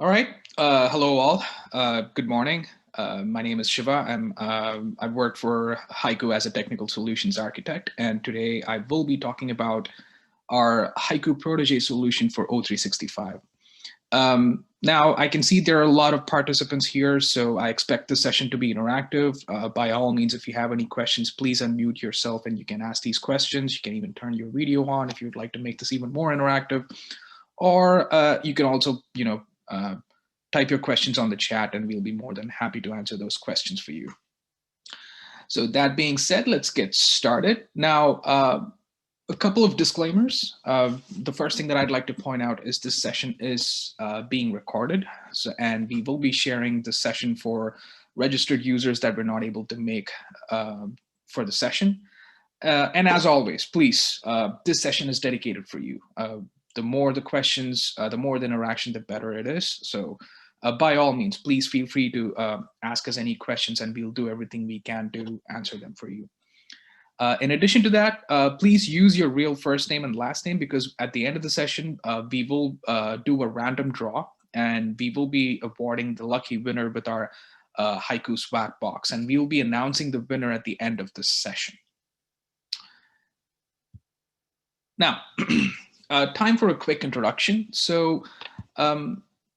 All right. Hello, all. Good morning. My name is Shiva. I work for Haiku as a technical solutions architect, and today I will be talking about our Haiku Protege solution for O365. Now, I can see there are a lot of participants here, so I expect this session to be interactive. By all means, if you have any questions, please unmute yourself and you can ask these questions. You can even turn your video on if you'd like to make this even more interactive. Or you can also, type your questions on the chat and we'll be more than happy to answer those questions for you. So that being said, let's get started. Now, a couple of disclaimers. The first thing that I'd like to point out is this session is being recorded. And we will be sharing the session for registered users that we're not able to make for the session. And as always, please, this session is dedicated for you. The more the questions, the more the interaction, the better it is. So by all means, please feel free to ask us any questions and we'll do everything we can to answer them for you. In addition to that, please use your real first name and last name, because at the end of the session, we will do a random draw and we will be awarding the lucky winner with our Haiku swag box, and we will be announcing the winner at the end of this session. Now, time for a quick introduction. So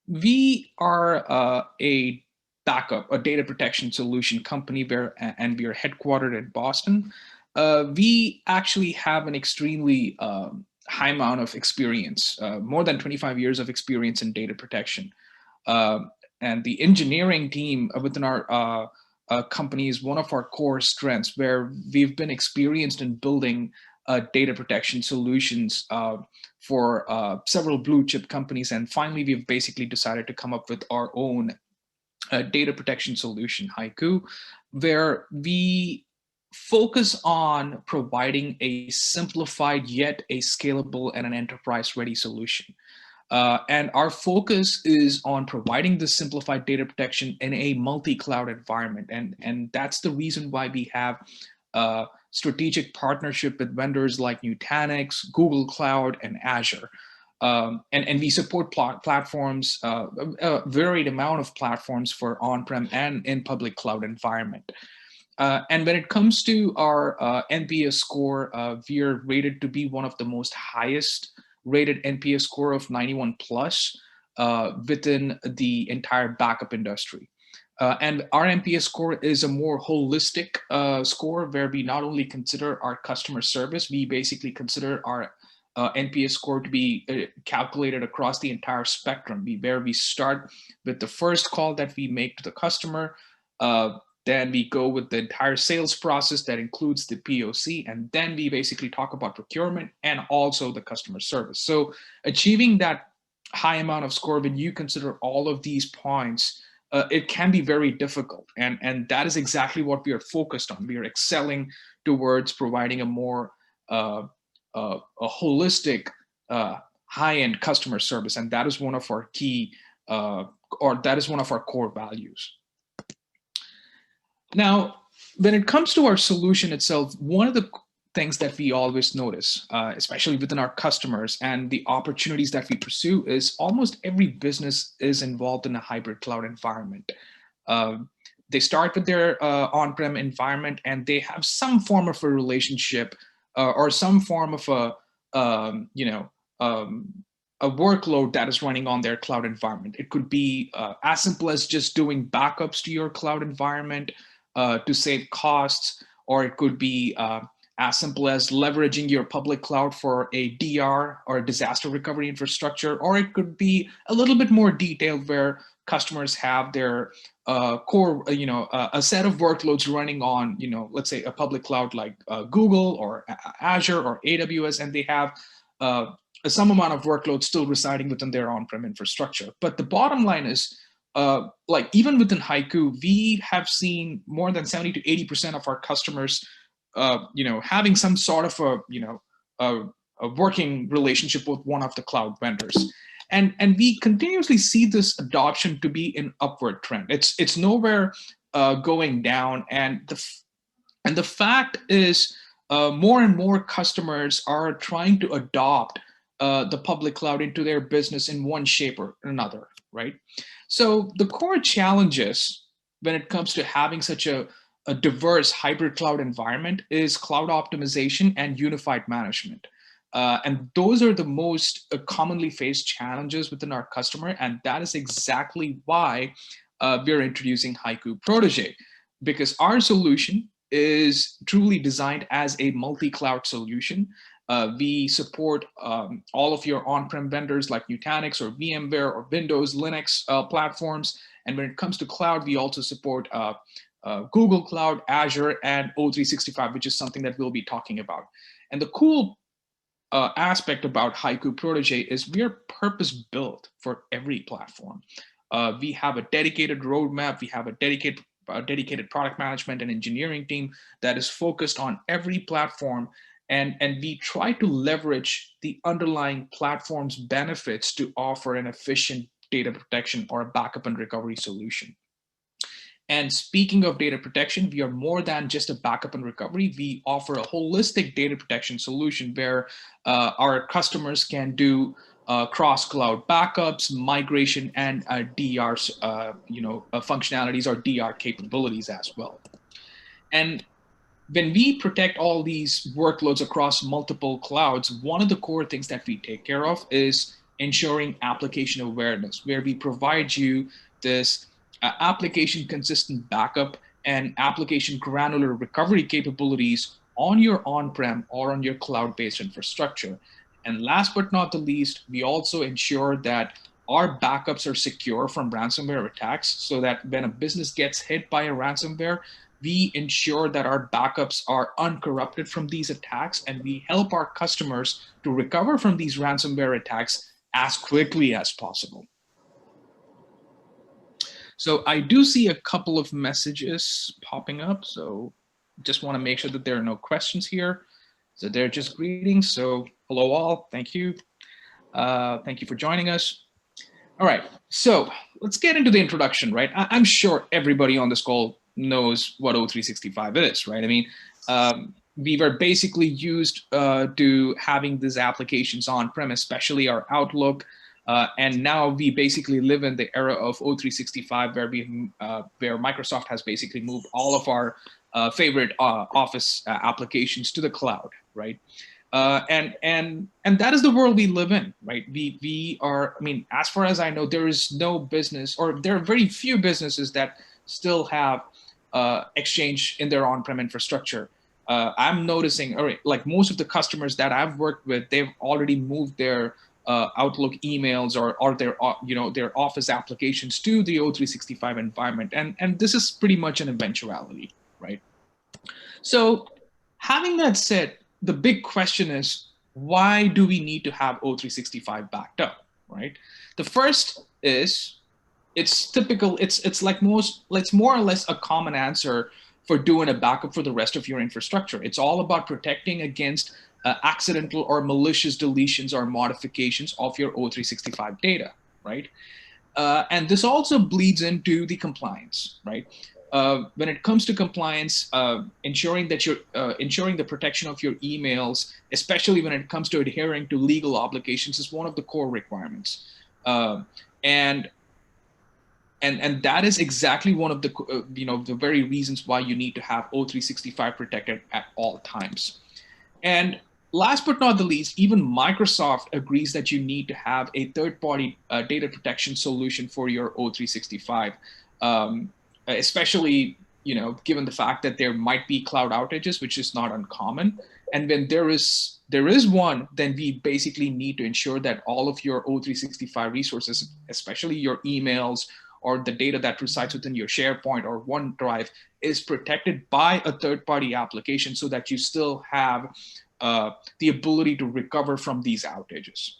we are a backup, a data protection solution company and we are headquartered in Boston. We actually have an extremely high amount of experience, more than 25 years of experience in data protection. And the engineering team within our company is one of our core strengths, where we've been experienced in building data protection solutions for several blue chip companies. And finally, we've basically decided to come up with our own data protection solution, Haiku, where we focus on providing a simplified yet a scalable and an enterprise-ready solution. And our focus is on providing this simplified data protection in a multi-cloud environment. And that's the reason why we have strategic partnership with vendors like Nutanix, Google Cloud, and Azure. And we support platforms, a varied amount of platforms for on-prem and in public cloud environment. And when it comes to our NPS score, we are rated to be one of the most highest rated NPS score of 91 plus within the entire backup industry. And our NPS score is a more holistic score, where we not only consider our customer service, we basically consider our NPS score to be calculated across the entire spectrum, where we start with the first call that we make to the customer. Then we go with the entire sales process that includes the POC, and then we basically talk about procurement and also the customer service. So achieving that high amount of score, when you consider all of these points, it can be very difficult. And that is exactly what we are focused on. We are excelling towards providing a more a holistic, high-end customer service. And that is one of our key, or that is one of our core values. Now, when it comes to our solution itself, one of the things that we always notice, especially within our customers and the opportunities that we pursue, is almost every business is involved in a hybrid cloud environment. They start with their on-prem environment and they have some form of a relationship or some form of a workload that is running on their cloud environment. It could be as simple as just doing backups to your cloud environment to save costs, or it could be as simple as leveraging your public cloud for a DR or a disaster recovery infrastructure, or it could be a little bit more detailed, where customers have their core, a set of workloads running on, let's say a public cloud like Google or Azure or AWS, and they have some amount of workload still residing within their on-prem infrastructure. But the bottom line is, like even within Haiku, we have seen more than 70 to 80% of our customers having some sort of a working relationship with one of the cloud vendors. And we continuously see this adoption to be an upward trend. It's nowhere going down. And the fact is, more and more customers are trying to adopt the public cloud into their business in one shape or another, right? So the core challenges when it comes to having such a diverse hybrid cloud environment is cloud optimization and unified management. And those are the most commonly faced challenges within our customer. And that is exactly why we're introducing Haiku Protege, because our solution is truly designed as a multi-cloud solution. We support all of your on-prem vendors like Nutanix or VMware or Windows, Linux platforms. And when it comes to cloud, we also support Google Cloud, Azure, and O365, which is something that we'll be talking about. And the cool aspect about Haiku Protege is we are purpose-built for every platform. We have a dedicated roadmap. We have a dedicated product management and engineering team that is focused on every platform. And we try to leverage the underlying platform's benefits to offer an efficient data protection or a backup and recovery solution. And speaking of data protection, we are more than just a backup and recovery. We offer a holistic data protection solution where our customers can do cross-cloud backups, migration, and DR, functionalities or DR capabilities as well. And when we protect all these workloads across multiple clouds, one of the core things that we take care of is ensuring application awareness, where we provide you this application consistent backup and application granular recovery capabilities on your on-prem or on your cloud-based infrastructure. And last but not the least, we also ensure that our backups are secure from ransomware attacks, so that when a business gets hit by a ransomware, we ensure that our backups are uncorrupted from these attacks, and we help our customers to recover from these ransomware attacks as quickly as possible. So I do see a couple of messages popping up, so just want to make sure that there are no questions here. So they're just greetings. So hello all, thank you. Thank you for joining us. All right, so let's get into the introduction, right? I'm sure everybody on this call knows what O365 is, right? I mean, we were basically used to having these applications on-prem, especially our Outlook, and now we basically live in the era of O365, where Microsoft has basically moved all of our favorite Office applications to the cloud, right? And that is the world we live in, right? We are, I mean, as far as I know, there is no business, or there are very few businesses that still have Exchange in their on-prem infrastructure. I'm noticing, all right, like most of the customers that I've worked with, they've already moved their Outlook emails or their their Office applications to the O365 environment, and this is pretty much an eventuality, right? So, having that said, the big question is, why do we need to have O365 backed up, right? The first is, it's typical, it's more or less a common answer for doing a backup for the rest of your infrastructure. It's all about protecting against accidental or malicious deletions or modifications of your O365 data, right? And this also bleeds into the compliance, right? When it comes to compliance, ensuring that you're ensuring the protection of your emails, especially when it comes to adhering to legal obligations, is one of the core requirements. And that is exactly one of the the very reasons why you need to have O365 protected at all times. And last but not the least, even Microsoft agrees that you need to have a third-party data protection solution for your O365, especially given the fact that there might be cloud outages, which is not uncommon. And when there is one, then we basically need to ensure that all of your O365 resources, especially your emails or the data that resides within your SharePoint or OneDrive, is protected by a third-party application, so that you still have the ability to recover from these outages.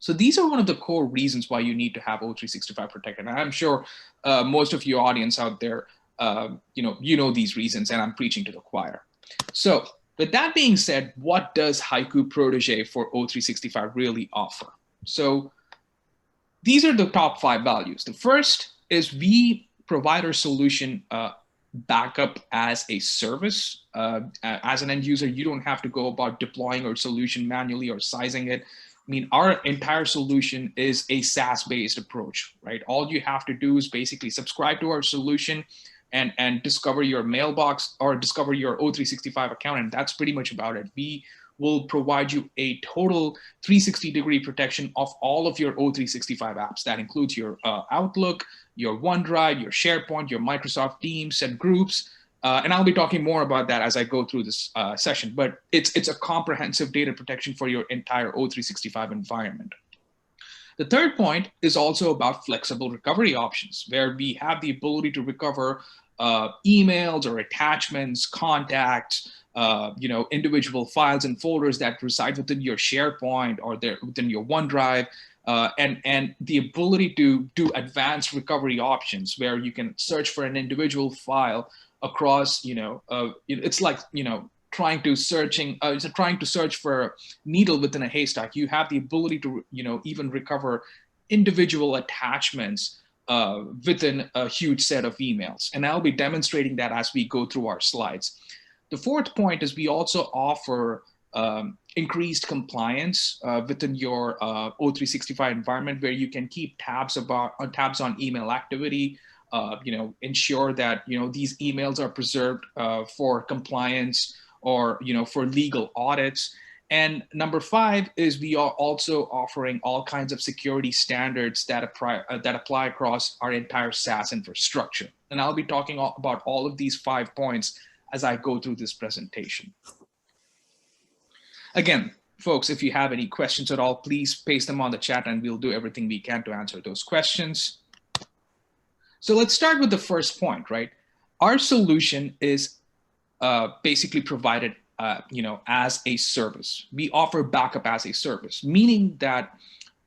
So these are one of the core reasons why you need to have O365 protected. And I'm sure most of your audience out there, you know these reasons, and I'm preaching to the choir. So with that being said, what does Haiku Protege for O365 really offer? So these are the top 5 values. The first is we provide our solution backup as a service. As an end user, you don't have to go about deploying our solution manually or sizing it. I mean, our entire solution is a SaaS-based approach, right? All you have to do is basically subscribe to our solution and discover your mailbox or discover your O365 account, and that's pretty much about it. We will provide you a total 360-degree protection of all of your O365 apps. That includes your Outlook, your OneDrive, your SharePoint, your Microsoft Teams and groups. And I'll be talking more about that as I go through this session, but it's a comprehensive data protection for your entire O365 environment. The third point is also about flexible recovery options, where we have the ability to recover emails or attachments, contacts, individual files and folders that reside within your SharePoint or within your OneDrive, and the ability to do advanced recovery options where you can search for an individual file across, it's like, trying to search for a needle within a haystack. You have the ability to, even recover individual attachments within a huge set of emails. And I'll be demonstrating that as we go through our slides. The fourth point is we also offer increased compliance within your O365 environment, where you can keep tabs on email activity, ensure that these emails are preserved for compliance or for legal audits. And number 5 is we are also offering all kinds of security standards that apply across our entire SaaS infrastructure. And I'll be talking about all of these 5 points as I go through this presentation. Again, folks, if you have any questions at all, please paste them on the chat and we'll do everything we can to answer those questions. So let's start with the first point, right? Our solution is basically provided as a service. We offer backup as a service, meaning that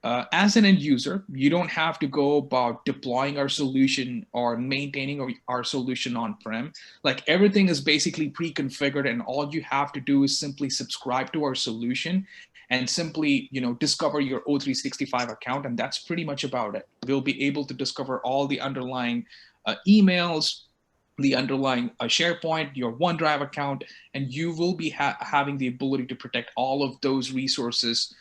as an end user, you don't have to go about deploying our solution or maintaining our solution on-prem. Like, everything is basically pre-configured, and all you have to do is simply subscribe to our solution and simply discover your O365 account, and that's pretty much about it. We'll be able to discover all the underlying emails, the underlying SharePoint, your OneDrive account, and you will be having the ability to protect all of those resources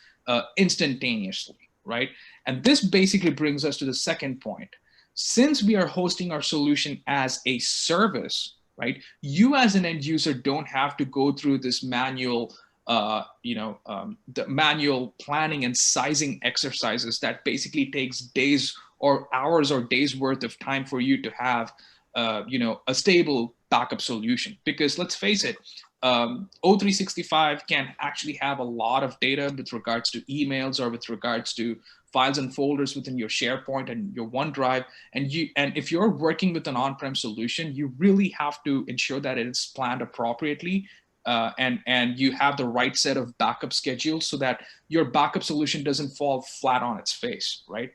instantaneously, right? And this basically brings us to the second point. Since we are hosting our solution as a service, right, you as an end user don't have to go through this manual the manual planning and sizing exercises that basically takes days or hours or days worth of time for you to have a stable backup solution. Because let's face it, O365 can actually have a lot of data with regards to emails or with regards to files and folders within your SharePoint and your OneDrive. And if you're working with an on-prem solution, you really have to ensure that it is planned appropriately and you have the right set of backup schedules so that your backup solution doesn't fall flat on its face, right?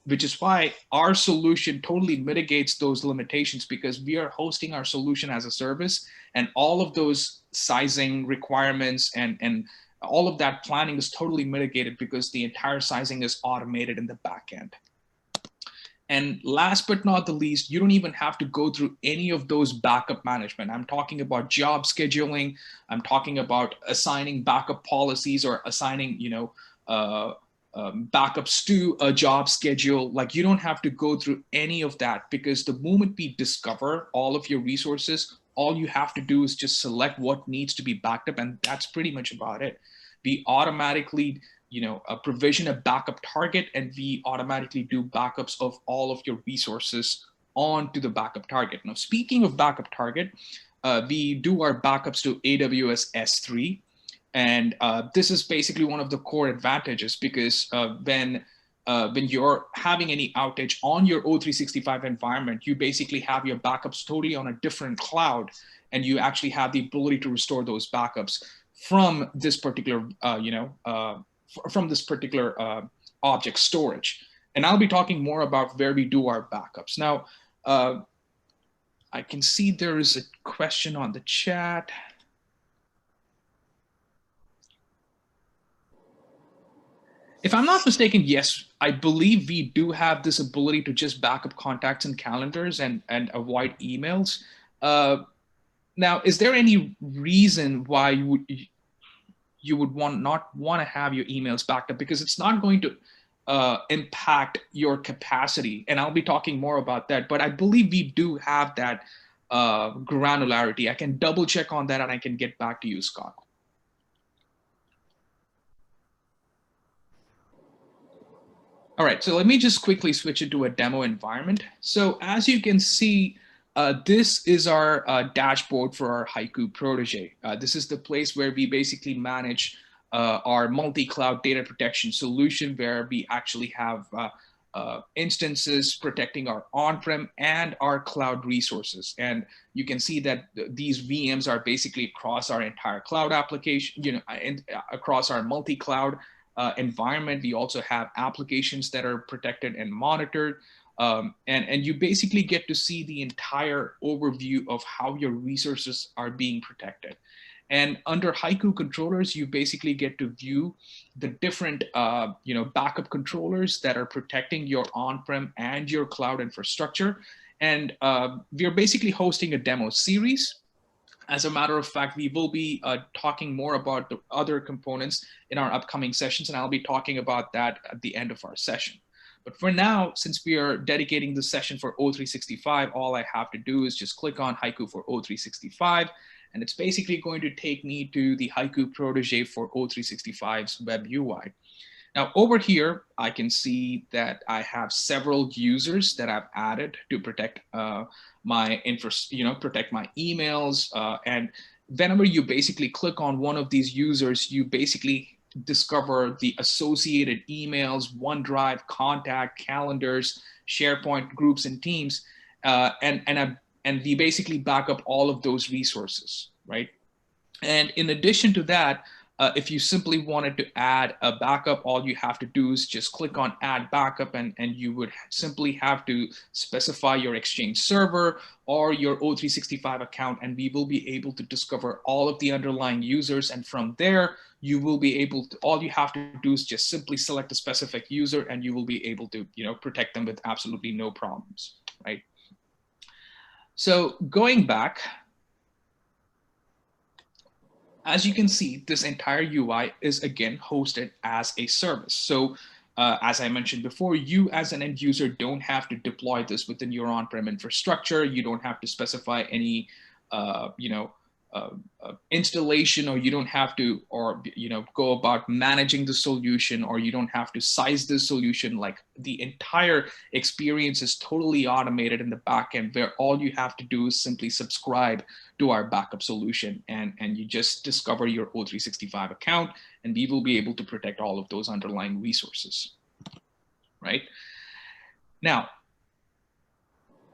Which is why our solution totally mitigates those limitations, because we are hosting our solution as a service, and all of those sizing requirements and all of that planning is totally mitigated because the entire sizing is automated in the back end. And last but not the least, you don't even have to go through any of those backup management. I'm talking about job scheduling. I'm talking about assigning backup policies or assigning, backups to a job schedule. Like, you don't have to go through any of that, because the moment we discover all of your resources, all you have to do is just select what needs to be backed up, and that's pretty much about it. We automatically provision a backup target, and we automatically do backups of all of your resources onto the backup target. Now, speaking of backup target, we do our backups to AWS S3. And this is basically one of the core advantages, because when you're having any outage on your O365 environment, you basically have your backups totally on a different cloud, and you actually have the ability to restore those backups from this particular, object storage. And I'll be talking more about where we do our backups. Now, I can see there is a question on the chat. If I'm not mistaken, yes, I believe we do have this ability to just back up contacts and calendars and avoid emails. Now, is there any reason why you would not want to have your emails backed up, because it's not going to impact your capacity. And I'll be talking more about that, but I believe we do have that granularity. I can double check on that and I can get back to you, Scott. All right, so let me just quickly switch it to a demo environment. So as you can see, this is our dashboard for our Haiku Protege. This is the place where we basically manage our multi-cloud data protection solution, where we actually have instances protecting our on-prem and our cloud resources. And you can see that these VMs are basically across our entire cloud application, across our multi-cloud environment. We also have applications that are protected and monitored. And you basically get to see the entire overview of how your resources are being protected. And under Haiku controllers, you basically get to view the different backup controllers that are protecting your on-prem and your cloud infrastructure. And we're basically hosting a demo series. As a matter of fact, we will be talking more about the other components in our upcoming sessions, and I'll be talking about that at the end of our session. But for now, since we are dedicating the session for O365, all I have to do is just click on Haiku for O365, and it's basically going to take me to the Haiku Protege for O365's web UI. Now over here, I can see that I have several users that I've added to protect my protect my emails. And whenever you basically click on one of these users, you basically discover the associated emails, OneDrive, contact, calendars, SharePoint, groups, and teams. And we basically back up all of those resources, right? And in addition to that, if you simply wanted to add a backup, all you have to do is just click on add backup, and you would simply have to specify your Exchange server or your O365 account, and we will be able to discover all of the underlying users. And from there, you will be able to, all you have to do is just simply select a specific user, and you will be able to protect them with absolutely no problems, right? So going back, as you can see, this entire UI is again hosted as a service. So as I mentioned before, you as an end user don't have to deploy this within your on-prem infrastructure. You don't have to specify any installation, or you don't have to, go about managing the solution, or you don't have to size the solution. Like, the entire experience is totally automated in the backend, where all you have to do is simply subscribe to our backup solution, and you just discover your O365 account, and we will be able to protect all of those underlying resources, right? Now,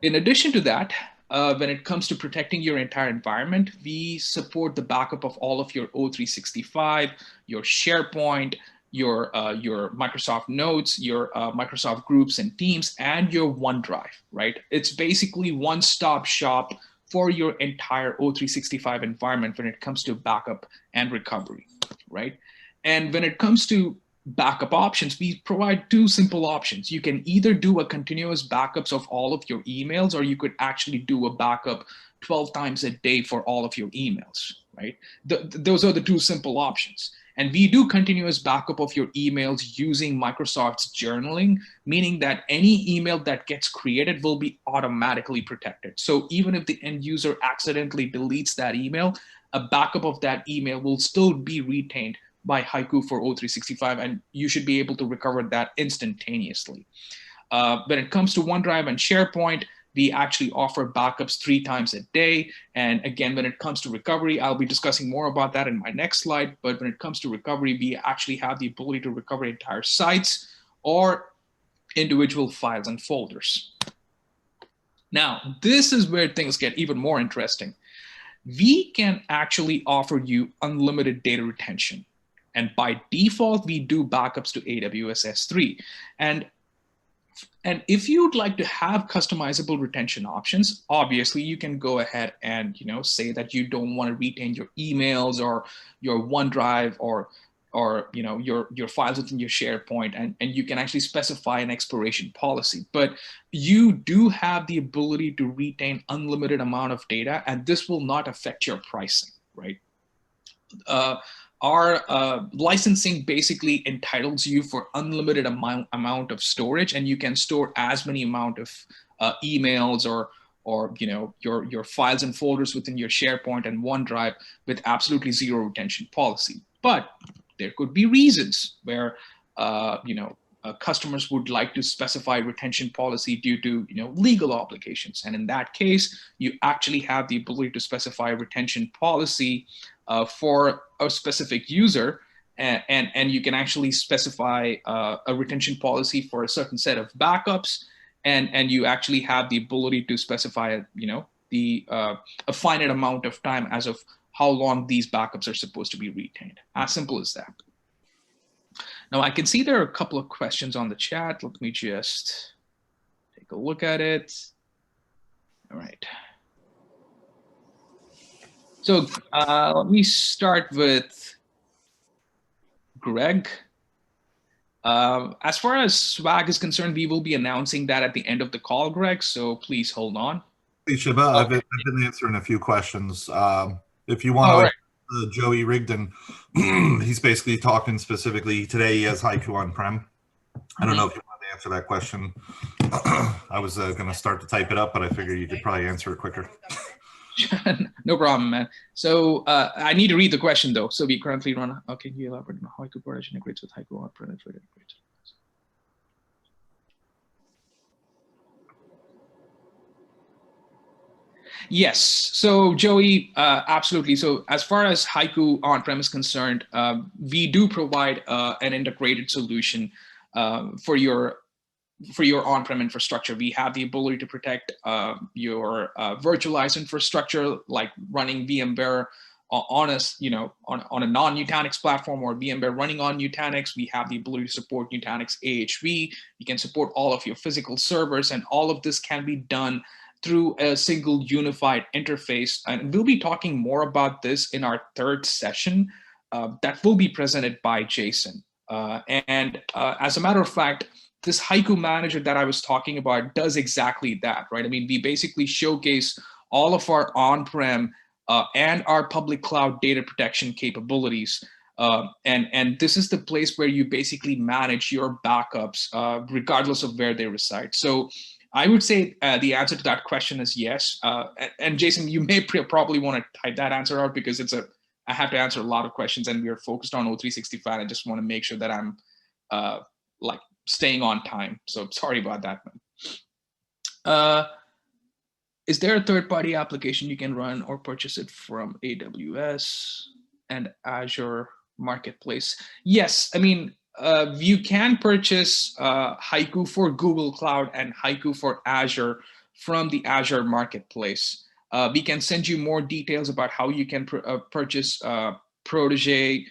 in addition to that, when it comes to protecting your entire environment, we support the backup of all of your O365, your SharePoint, your Microsoft Notes, your Microsoft Groups and Teams, and your OneDrive, right? It's basically one-stop shop for your entire O365 environment when it comes to backup and recovery, right? And when it comes to backup options, we provide two simple options. You can either do a continuous backups of all of your emails, or you could actually do a backup 12 times a day for all of your emails, right? Those are the two simple options. And we do continuous backup of your emails using Microsoft's journaling, meaning that any email that gets created will be automatically protected. So even if the end user accidentally deletes that email, a backup of that email will still be retained by Haiku for O365, and you should be able to recover that instantaneously. When it comes to OneDrive and SharePoint, we actually offer backups 3 times a day. And again, when it comes to recovery, I'll be discussing more about that in my next slide. But when it comes to recovery, we actually have the ability to recover entire sites or individual files and folders. Now, this is where things get even more interesting. We can actually offer you unlimited data retention. And by default, we do backups to AWS S3. And if you'd like to have customizable retention options, obviously you can go ahead and say that you don't want to retain your emails or your OneDrive or your files within your SharePoint, and you can actually specify an expiration policy. But you do have the ability to retain unlimited amount of data, and this will not affect your pricing, right? our licensing basically entitles you for unlimited amount of storage, and you can store as many amount of emails or your files and folders within your SharePoint and OneDrive with absolutely zero retention policy. But there could be reasons where customers would like to specify retention policy due to legal obligations, and in that case, you actually have the ability to specify retention policy for a specific user, and you can actually specify a retention policy for a certain set of backups, and you actually have the ability to specify a finite amount of time as of how long these backups are supposed to be retained. As simple as that. Now I can see there are a couple of questions on the chat. Let me just take a look at it. All right. So let me start with Greg. As far as swag is concerned, we will be announcing that at the end of the call, Greg, so please hold on. Hey, Shiba, okay. I've been answering a few questions. If you want to, Joey Rigdon, he's basically talking specifically today. He has Haiku on-prem. I don't know if you want to answer that question. I was going to start to type it up, but I figured you could probably answer it quicker. No problem, man. So I need to read the question though. So we currently run. Okay, you elaborate on how Haiku Protege integrates with Haiku on-prem. Yes. So Joey, absolutely. So as far as Haiku on-prem is concerned, we do provide an integrated solution for your on-prem infrastructure. We have the ability to protect your virtualized infrastructure, like running VMware on a non-Nutanix platform, or VMware running on Nutanix. We have the ability to support Nutanix AHV. You can support all of your physical servers, and all of this can be done through a single unified interface. And we'll be talking more about this in our third session that will be presented by Jason. As a matter of fact, this Haiku manager that I was talking about does exactly that, right? I mean, we basically showcase all of our on-prem and our public cloud data protection capabilities. And this is the place where you basically manage your backups regardless of where they reside. So I would say the answer to that question is yes. And Jason, you may probably want to type that answer out, because I have to answer a lot of questions, and we are focused on O365. I just want to make sure that I'm staying on time. So sorry about that, man. Is there a third-party application you can run or purchase it from AWS and Azure Marketplace? Yes, I mean, you can purchase Haiku for Google Cloud and Haiku for Azure from the Azure Marketplace. We can send you more details about how you can purchase Protege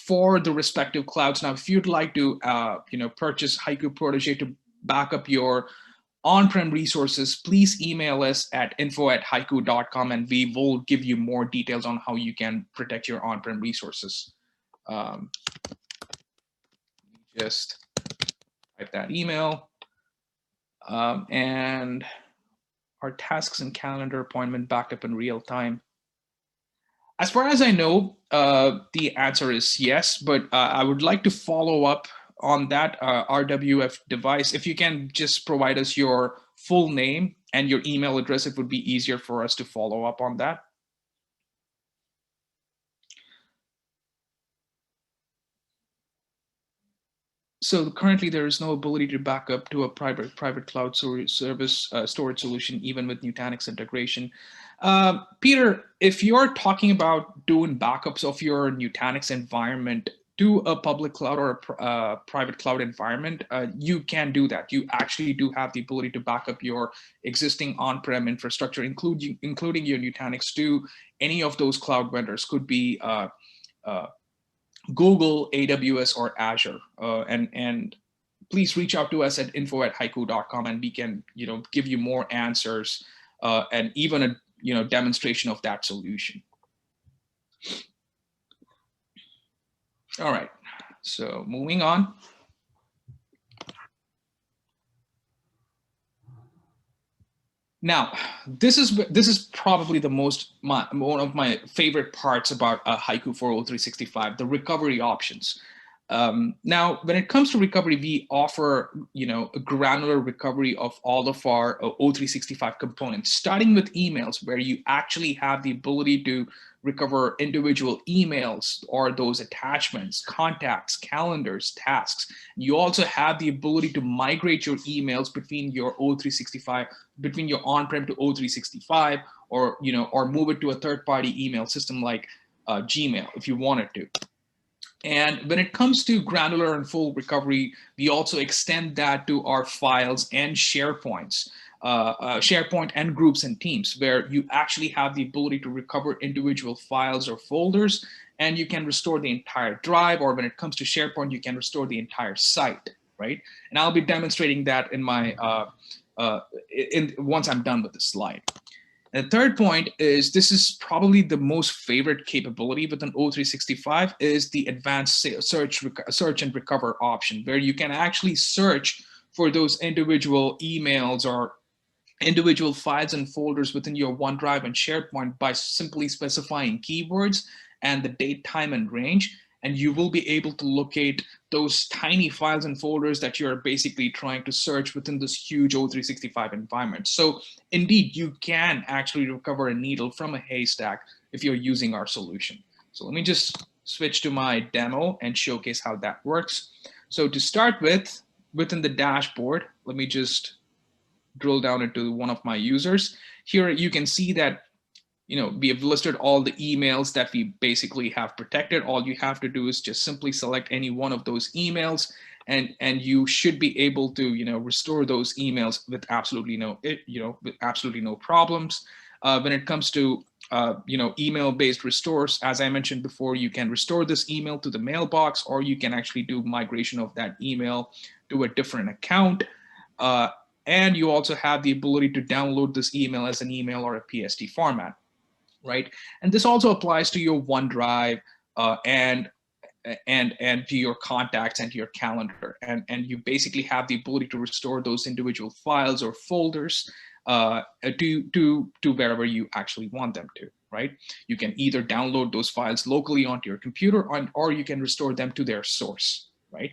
for the respective clouds. Now, if you'd like to purchase Haiku Protege to back up your on-prem resources, please email us at info@haiku.com, and we will give you more details on how you can protect your on-prem resources. Just type that email. And our tasks and calendar appointment backed up in real time. As far as I know, the answer is yes, but I would like to follow up on that RWF device. If you can just provide us your full name and your email address, it would be easier for us to follow up on that. So currently there is no ability to back up to a private cloud service storage solution, even with Nutanix integration. Peter, if you're talking about doing backups of your Nutanix environment to a public cloud or a private cloud environment, you can do that. You actually do have the ability to back up your existing on-prem infrastructure, including your Nutanix, to any of those cloud vendors. Could be Google, AWS, or Azure. And please reach out to us at info@haiku.com, and we can give you more answers and even a demonstration of that solution. All right, so moving on. Now, this is probably one of my favorite parts about Haiku for O365, the recovery options. Now, when it comes to recovery, we offer, a granular recovery of all of our O365 components, starting with emails, where you actually have the ability to recover individual emails or those attachments, contacts, calendars, tasks. You also have the ability to migrate your emails between your O365, between your on-prem to O365, or move it to a third-party email system like Gmail if you wanted to. And when it comes to granular and full recovery, we also extend that to our files and SharePoints, SharePoint and groups and teams, where you actually have the ability to recover individual files or folders, and you can restore the entire drive, or when it comes to SharePoint, you can restore the entire site, right? And I'll be demonstrating that in my once I'm done with the slide. And the third point is, this is probably the most favorite capability within O365, is the advanced search and recover option, where you can actually search for those individual emails or individual files and folders within your OneDrive and SharePoint by simply specifying keywords and the date, time, and range. And you will be able to locate those tiny files and folders that you're basically trying to search within this huge O365 environment. So indeed, you can actually recover a needle from a haystack if you're using our solution. So let me just switch to my demo and showcase how that works. So to start with, within the dashboard, let me just drill down into one of my users. Here you can see that we have listed all the emails that we basically have protected. All you have to do is just simply select any one of those emails, and you should be able to restore those emails with absolutely no problems. When it comes to email-based restores, as I mentioned before, you can restore this email to the mailbox, or you can actually do migration of that email to a different account. And you also have the ability to download this email as an email or a PSD format, right? And this also applies to your OneDrive and to your contacts and to your calendar. And you basically have the ability to restore those individual files or folders to wherever you actually want them to, right? You can either download those files locally onto your computer, or you can restore them to their source, right?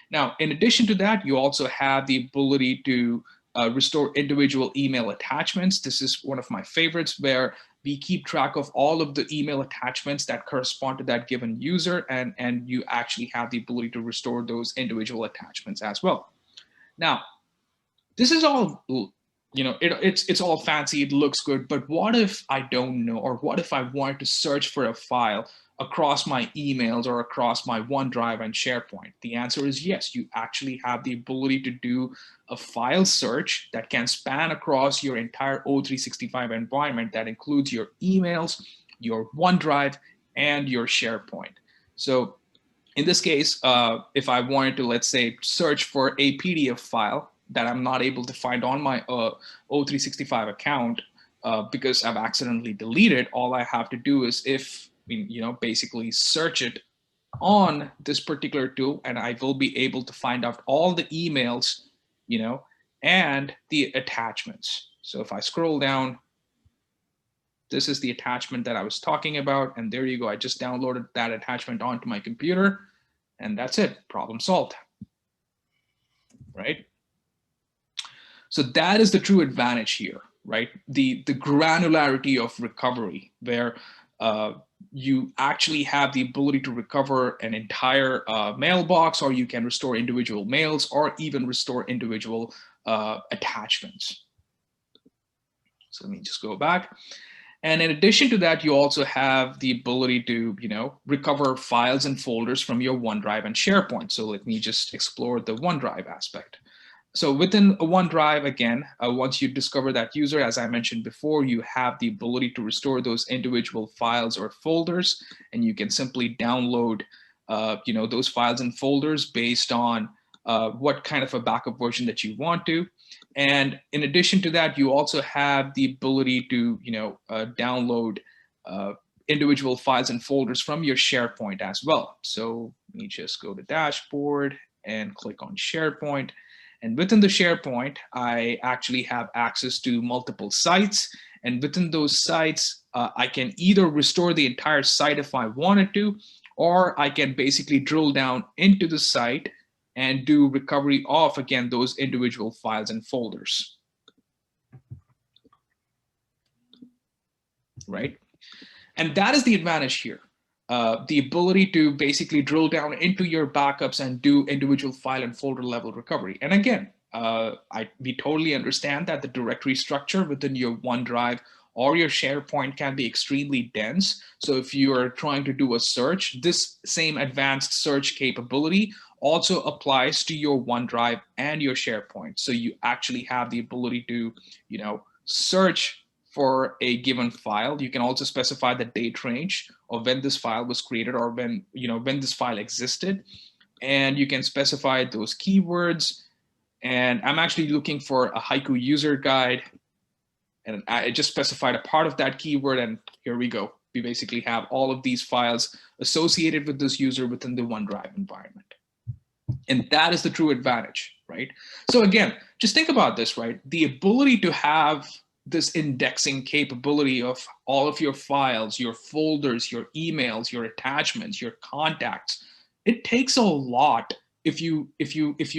Now, in addition to that, you also have the ability to restore individual email attachments. This is one of my favorites, where we keep track of all of the email attachments that correspond to that given user, and you actually have the ability to restore those individual attachments as well. Now, this is all, it's all fancy, it looks good, but what if I don't know, or what if I wanted to search for a file across my emails or across my OneDrive and SharePoint? The answer is yes. You actually have the ability to do a file search that can span across your entire O365 environment that includes your emails, your OneDrive, and your SharePoint. So in this case, if I wanted to, let's say, search for a PDF file that I'm not able to find on my O365 account because I've accidentally deleted, all I have to do is basically search it on this particular tool, and I will be able to find out all the emails, and the attachments. So if I scroll down, this is the attachment that I was talking about, and there you go. I just downloaded that attachment onto my computer, and that's it, problem solved, right? So that is the true advantage here, right? The granularity of recovery, where you actually have the ability to recover an entire mailbox, or you can restore individual mails, or even restore individual attachments. So let me just go back. And in addition to that, you also have the ability to, recover files and folders from your OneDrive and SharePoint. So let me just explore the OneDrive aspect. So within a OneDrive, again, once you discover that user, as I mentioned before, you have the ability to restore those individual files or folders, and you can simply download, those files and folders based on what kind of a backup version that you want to. And in addition to that, you also have the ability to, download individual files and folders from your SharePoint as well. So let me just go to dashboard and click on SharePoint. And within the SharePoint, I actually have access to multiple sites. And within those sites, I can either restore the entire site if I wanted to, or I can basically drill down into the site and do recovery of, again, those individual files and folders. Right? And that is the advantage here. The ability to basically drill down into your backups and do individual file and folder level recovery. And again, we totally understand that the directory structure within your OneDrive or your SharePoint can be extremely dense. So if you are trying to do a search, this same advanced search capability also applies to your OneDrive and your SharePoint. So you actually have the ability to, search for a given file. You can also specify the date range of when this file was created or when this file existed. And you can specify those keywords. And I'm actually looking for a Haiku user guide. And I just specified a part of that keyword, and here we go. We basically have all of these files associated with this user within the OneDrive environment. And that is the true advantage, right? So again, just think about this, right? The ability to have this indexing capability of all of your files, your folders, your emails, your attachments, your contacts, it takes a lot if you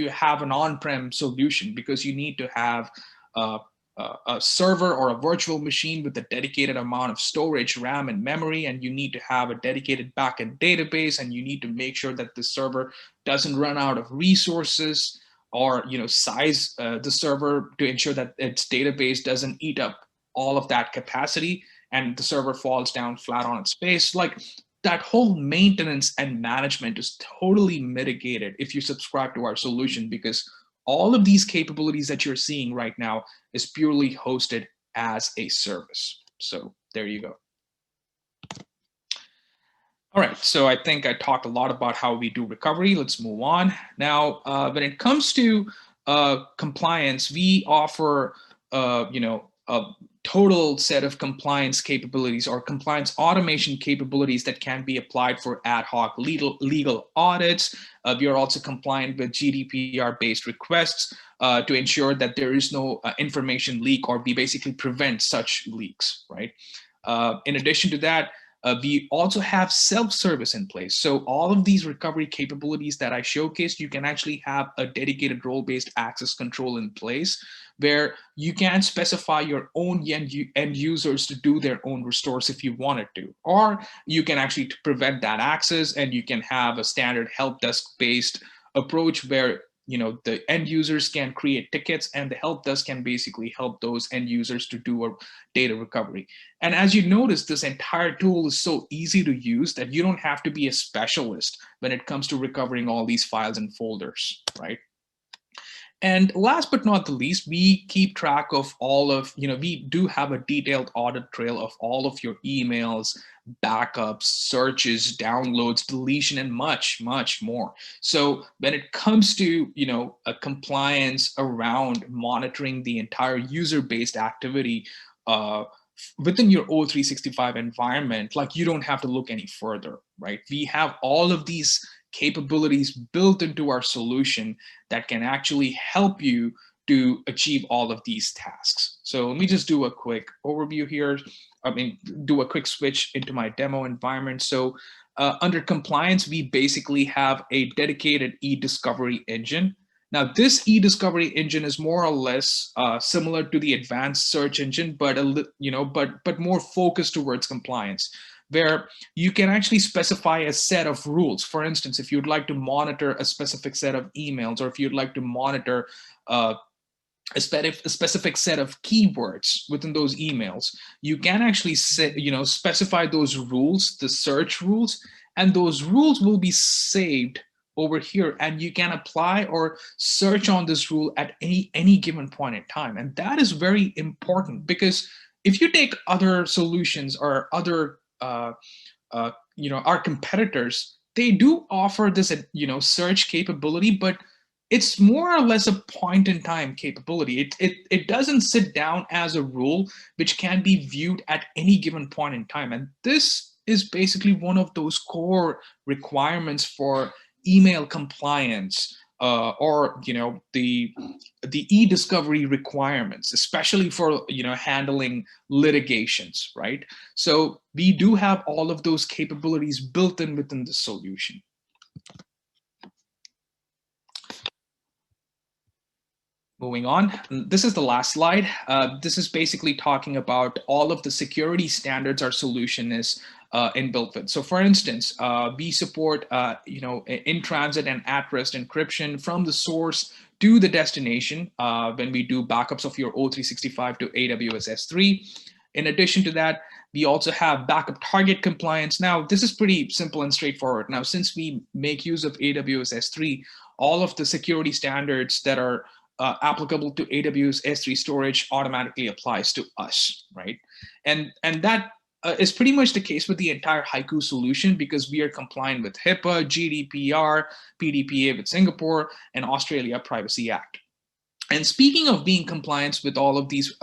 have an on-prem solution, because you need to have a server or a virtual machine with a dedicated amount of storage, RAM, and memory, and you need to have a dedicated backend database, and you need to make sure that the server doesn't run out of resources, or size the server to ensure that its database doesn't eat up all of that capacity and the server falls down flat on its face. Like, that whole maintenance and management is totally mitigated if you subscribe to our solution, because all of these capabilities that you're seeing right now is purely hosted as a service. So there you go. All right, so I think I talked a lot about how we do recovery. Let's move on. Now, when it comes to compliance, we offer, a total set of compliance capabilities or compliance automation capabilities that can be applied for ad hoc legal audits. We are also compliant with GDPR-based requests to ensure that there is no information leak, or we basically prevent such leaks, right? In addition to that, we also have self-service in place. So all of these recovery capabilities that I showcased, you can actually have a dedicated role-based access control in place where you can specify your own end users to do their own restores if you wanted to, or you can actually prevent that access, and you can have a standard help desk-based approach where the end users can create tickets, and the help desk can basically help those end users to do a data recovery. And as you notice, this entire tool is so easy to use that you don't have to be a specialist when it comes to recovering all these files and folders, right? And last but not the least, we keep track of all of, we do have a detailed audit trail of all of your emails, backups, searches, downloads, deletion, and much, much more. So when it comes to, a compliance around monitoring the entire user-based activity within your O365 environment, like, you don't have to look any further, right? We have all of these capabilities built into our solution that can actually help you to achieve all of these tasks. So let me just do a quick overview here. Do a quick switch into my demo environment. So under compliance, we basically have a dedicated e-discovery engine. Now, this e-discovery engine is more or less similar to the advanced search engine, but but more focused towards compliance, where you can actually specify a set of rules. For instance, if you'd like to monitor a specific set of emails, or if you'd like to monitor a specific set of keywords within those emails, you can actually specify those rules, the search rules, and those rules will be saved over here, and you can apply or search on this rule at any given point in time. And that is very important, because if you take other solutions or other our competitors, they do offer this search capability, but it's more or less a point in time capability. It doesn't sit down as a rule which can be viewed at any given point in time. And this is basically one of those core requirements for email compliance or the e-discovery requirements, especially for handling litigations, right? So we do have all of those capabilities built in within the solution. Moving on, this is the last slide. This is basically talking about all of the security standards our solution is inbuilt with. So for instance, we support in-transit and at-rest encryption from the source to the destination when we do backups of your O365 to AWS S3. In addition to that, we also have backup target compliance. Now, this is pretty simple and straightforward. Now, since we make use of AWS S3, all of the security standards that are applicable to AWS S3 storage automatically applies to us, right? And that is pretty much the case with the entire Haiku solution, because we are compliant with HIPAA, GDPR, PDPA with Singapore, and Australia Privacy Act. And speaking of being compliant with all of these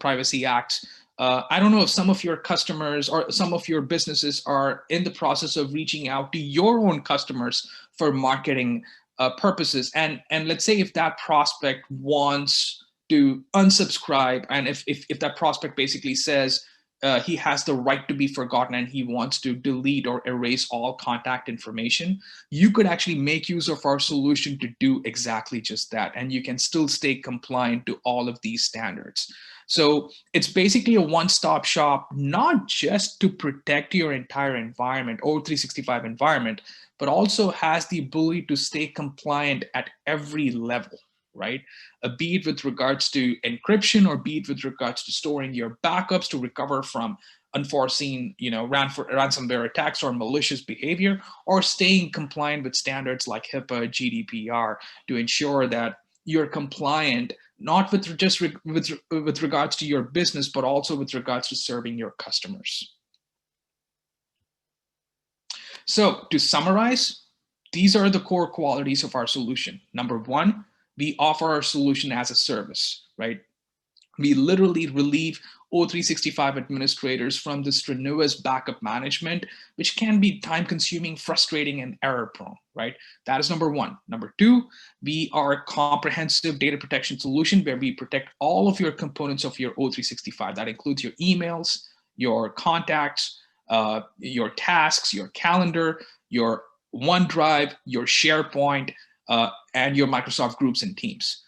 privacy acts, I don't know if some of your customers or some of your businesses are in the process of reaching out to your own customers for marketing purposes. And let's say if that prospect wants to unsubscribe, and if that prospect basically says he has the right to be forgotten and he wants to delete or erase all contact information, you could actually make use of our solution to do exactly just that. And you can still stay compliant to all of these standards. So it's basically a one-stop shop, not just to protect your entire environment, O365 environment, but also has the ability to stay compliant at every level, right? Be it with regards to encryption, or be it with regards to storing your backups to recover from unforeseen, ransomware attacks or malicious behavior, or staying compliant with standards like HIPAA, GDPR to ensure that you're compliant, not with just with regards to your business, but also with regards to serving your customers. So to summarize, these are the core qualities of our solution. Number one, we offer our solution as a service, right? We literally relieve O365 administrators from this strenuous backup management, which can be time-consuming, frustrating, and error-prone, right? That is number one. Number two, we are a comprehensive data protection solution where we protect all of your components of your O365. That includes your emails, your contacts, your tasks, your calendar, your OneDrive, your Sharepoint, and your Microsoft groups and teams.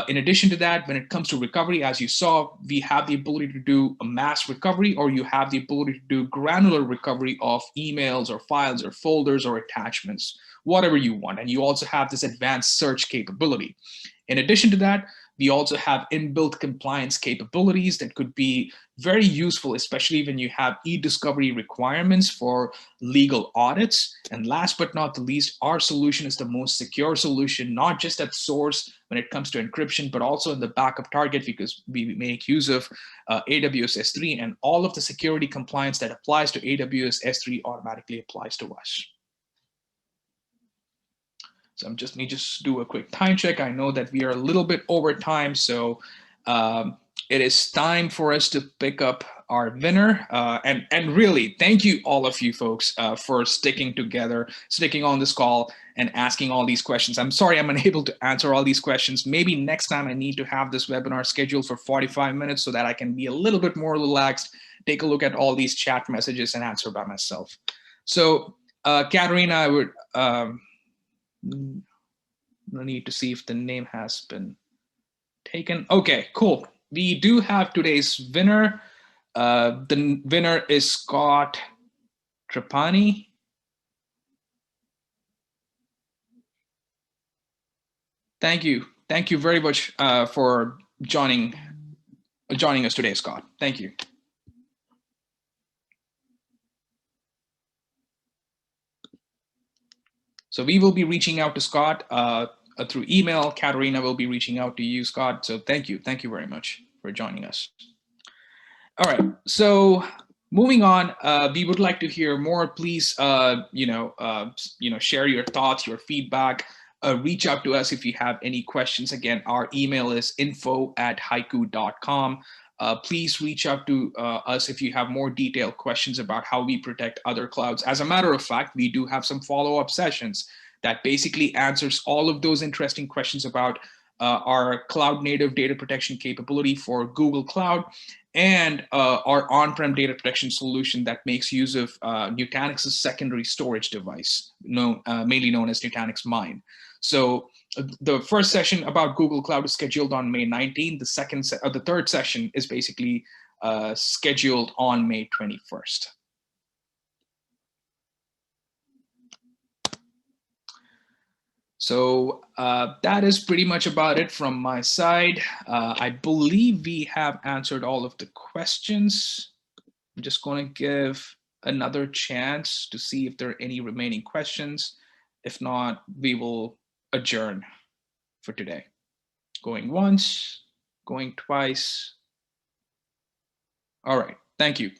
In addition to that, when it comes to recovery, as you saw, we have the ability to do a mass recovery, or you have the ability to do granular recovery of emails or files or folders or attachments, whatever you want. And you also have this advanced search capability. In addition to that, we also have inbuilt compliance capabilities that could be very useful, especially when you have e-discovery requirements for legal audits. And last but not the least, our solution is the most secure solution, not just at source when it comes to encryption, but also in the backup target, because we make use of AWS S3, and all of the security compliance that applies to AWS S3 automatically applies to us. So let me just do a quick time check. I know that we are a little bit over time, so it is time for us to pick up our winner. And really, thank you all of you folks for sticking together, sticking on this call and asking all these questions. I'm sorry I'm unable to answer all these questions. Maybe next time I need to have this webinar scheduled for 45 minutes so that I can be a little bit more relaxed, take a look at all these chat messages and answer by myself. So Katerina, I would, no need to see if the name has been taken. Okay, cool. We do have today's winner. The winner is Scott Trapani. Thank you. Thank you very much for joining us today, Scott. Thank you. So we will be reaching out to Scott through email. Katerina will be reaching out to you, Scott. So thank you. Thank you very much for joining us. All right. So moving on, we would like to hear more. Please, share your thoughts, your feedback. Reach out to us if you have any questions. Again, our email is info@haiku.com. Please reach out to us if you have more detailed questions about how we protect other clouds. As a matter of fact, we do have some follow-up sessions that basically answers all of those interesting questions about our cloud native data protection capability for Google Cloud, and our on-prem data protection solution that makes use of Nutanix's secondary storage device, mainly known as Nutanix Mine. So the first session about Google Cloud is scheduled on May 19th. The third session is basically scheduled on May 21st. So that is pretty much about it from my side. I believe we have answered all of the questions. I'm just going to give another chance to see if there are any remaining questions. If not, we will adjourn for today. Going once, going twice. All right, thank you.